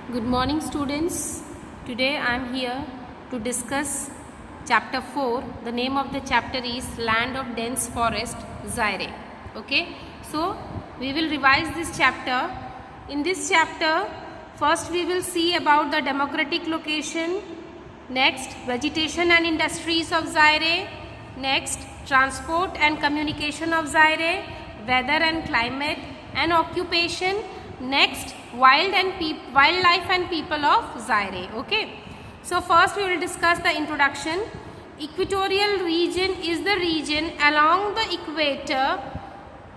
Good morning, students. Today I am here to discuss chapter 4. The name of the chapter is Land of Dense Forest, Zaire. Okay, so we will revise this chapter. In this chapter, first we will see about the demographic location, next vegetation and industries of Zaire, next transport and communication of Zaire, weather and climate and occupation, next wildlife and people of Zaire. Okay, so first we will discuss the introduction. Equatorial region is the region along the equator.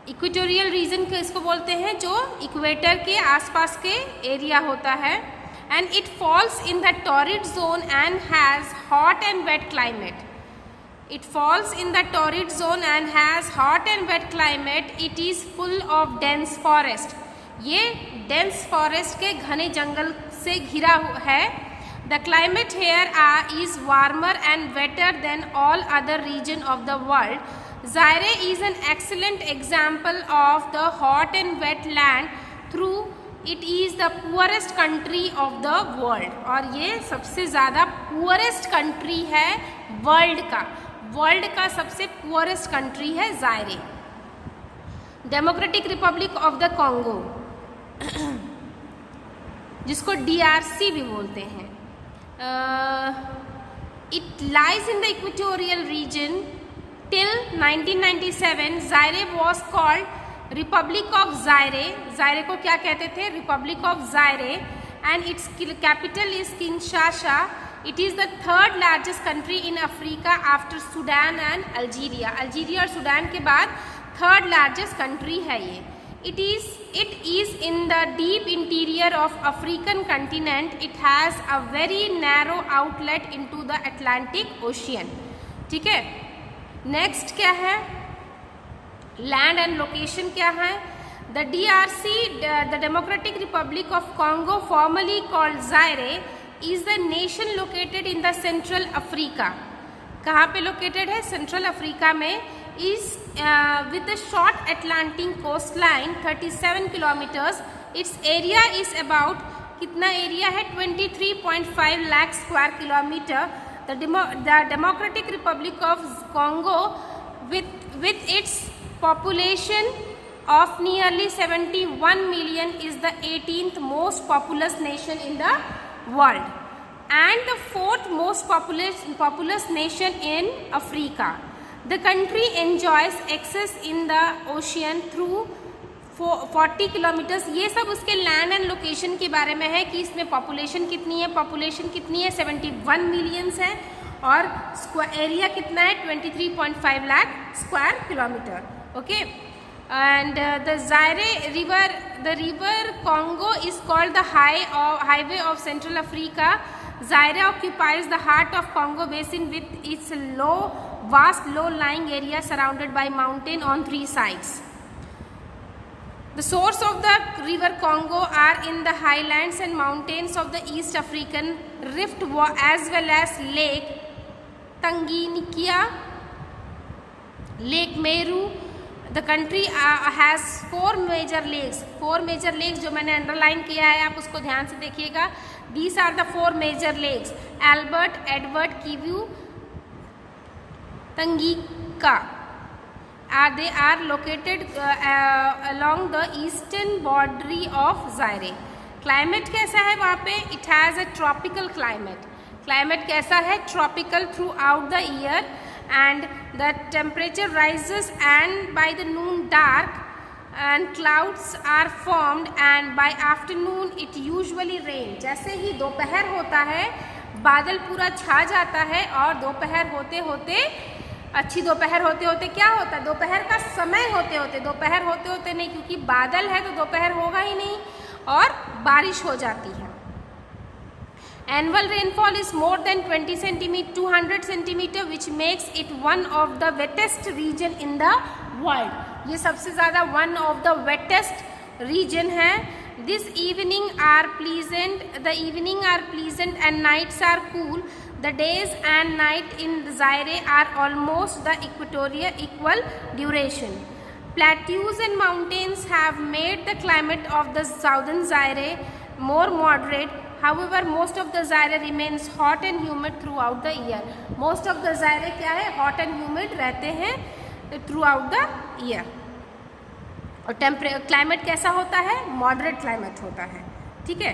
Equatorial region किसको बोलते हैं? जो equator के आसपास के area होता है. And it falls in the torrid zone and has hot and wet climate. It falls in the torrid zone and has hot and wet climate. It is full of dense forest. ये dense forest के घने जंगल से घिरा है. The climate here is warmer and wetter than all other region of the world. Zaire is an excellent example of the hot and wet land. Through it is the poorest country of the world. और ये सबसे ज़्यादा poorest country है world का सबसे poorest country है जायरे. Democratic Republic of the Congo, जिसको DRC भी बोलते हैं. It lies in the equatorial region. Till 1997 जायरे was called Republic of जायरे. जायरे को क्या कहते थे? Republic of जायरे. And it's capital is Kinshasa. It is the third largest country in Africa after Sudan and Algeria. Algeria और Sudan के बाद third largest country है ये. It is in the deep interior of African continent. It has a very narrow outlet into the Atlantic Ocean. ठीक है. Next क्या है? Land and location क्या है? The DRC, the Democratic Republic of Congo, formerly called Zaire, is the nation located in the Central Africa. कहाँ पे located है? Central Africa में. is with a short Atlantic coastline 37 kilometers. Its area is about, कितना area है? 23.5 lakh square kilometer. The Democratic Republic of Congo with its population of nearly 71 million is the 18th most populous nation in the world and the fourth most populous nation in Africa. The country enjoys access in the ocean through 40 kilometers. ये सब उसके land and location के बारे में है कि इसमें population कितनी है. पॉपुलेशन कितनी है? 71 मिलियंस है. और एरिया कितना है? 23.5 lakh square kilometre. Okay. And the Zaire river, the river Congo is called the highway of Central Africa. Zaire occupies the heart of Congo basin with its vast low-lying area surrounded by mountain on three sides. The source of the river Congo are in the highlands and mountains of the East African rift as well as Lake Tanganyika, Lake Meru. The country has four major lakes. जो मैंने underline किया है, आप उसको ध्यान से देखिएगा. These are the four major lakes: Albert, Edward, Kivu, Tanganyika. They are located along the eastern boundary of Zaire. Climate कैसा है वहाँ पे? It has a tropical climate. Climate कैसा है? Tropical throughout the year. And the temperature rises and by the noon dark and clouds are formed and by afternoon it usually rain. जैसे ही दोपहर होता है बादल पूरा छा जाता है और दोपहर होते होते अच्छी दोपहर होते होते क्या होता है? दोपहर का समय दोपहर होते होते नहीं, क्योंकि बादल है तो दोपहर होगा ही नहीं और बारिश हो जाती है. Annual rainfall is more than 200 centimeter, which makes it one of the wettest region in the world. ये सबसे ज़्यादा one of the wettest region है. The evening are pleasant and nights are cool. The days and night in Zaire are almost the equal duration. Plateaus and mountains have made the climate of the southern Zaire more moderate. However, most of the Zaire remains hot and humid throughout the year. Most of the Zaire क्या है, hot and humid रहते हैं throughout the year. और climate कैसा होता है, moderate climate होता है, ठीक है.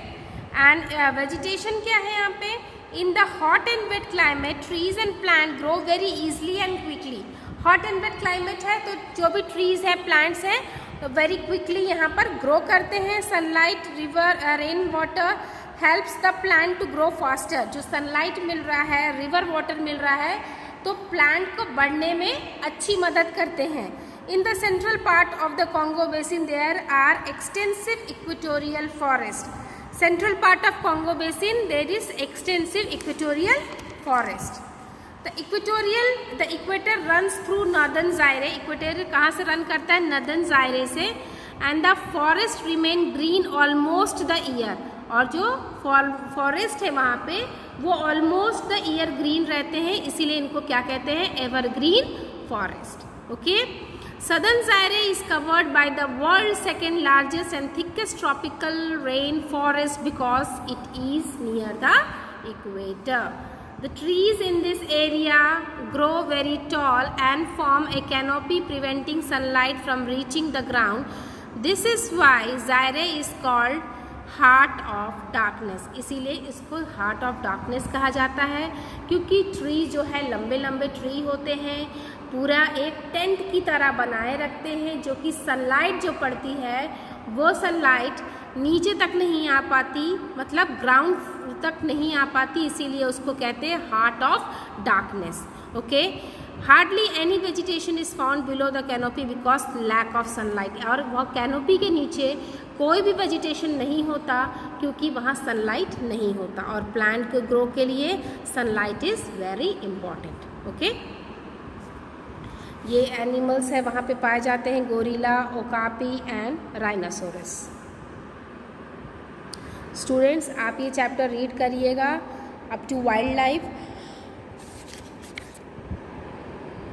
एंड वेजिटेशन क्या है यहाँ पे, in the hot and wet climate trees and plant grow very easily and quickly. Hot and wet climate है तो जो भी ट्रीज है, प्लांट्स हैं, तो वेरी क्विकली यहाँ पर ग्रो करते हैं. Sunlight, river, rain water helps the plant to grow faster. जो सनलाइट मिल रहा है, रिवर वाटर मिल रहा है, तो प्लांट को बढ़ने में अच्छी मदद करते हैं. In the central part of the Congo Basin, there are extensive equatorial forest. Central part of Congo Basin, there is extensive equatorial forest. The equator runs through northern Zaire. Equator कहाँ से run करता है, northern Zaire से. And the forest remain green almost the year. और जो forest है वहाँ पे वो ऑलमोस्ट द ईयर ग्रीन रहते हैं, इसीलिए इनको क्या कहते हैं, evergreen forest. Okay. Southern Zaire is covered by the world's second largest and thickest tropical rain forest because it is near the equator. The trees in this area grow very tall and form a canopy preventing sunlight from reaching the ground. This is why Zaire is called heart of darkness. इसीलिए इसको heart of darkness कहा जाता है, क्योंकि tree जो है लंबे लंबे ट्री होते हैं, पूरा एक टेंट की तरह बनाए रखते हैं, जो कि सनलाइट जो पड़ती है वो सनलाइट नीचे तक नहीं आ पाती, मतलब ग्राउंड तक नहीं आ पाती, इसीलिए उसको कहते हैं heart of darkness. Okay. Hardly any vegetation is found below the canopy because lack of sunlight. और वह कैनोपी के नीचे कोई भी वेजिटेशन नहीं होता क्योंकि वहाँ सनलाइट नहीं होता, और प्लांट के ग्रो के लिए sunlight is very important. Okay. ये एनिमल्स है वहाँ पे पाए जाते हैं, gorilla, okapi and rhinoceros. Students, आप ये चैप्टर रीड करिएगा up to wildlife.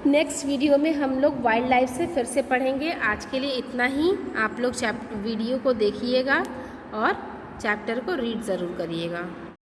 Next video में हम लोग वाइल्ड लाइफ से फिर से पढ़ेंगे. आज के लिए इतना ही. आप लोग वीडियो को देखिएगा और चैप्टर को रीड ज़रूर करिएगा.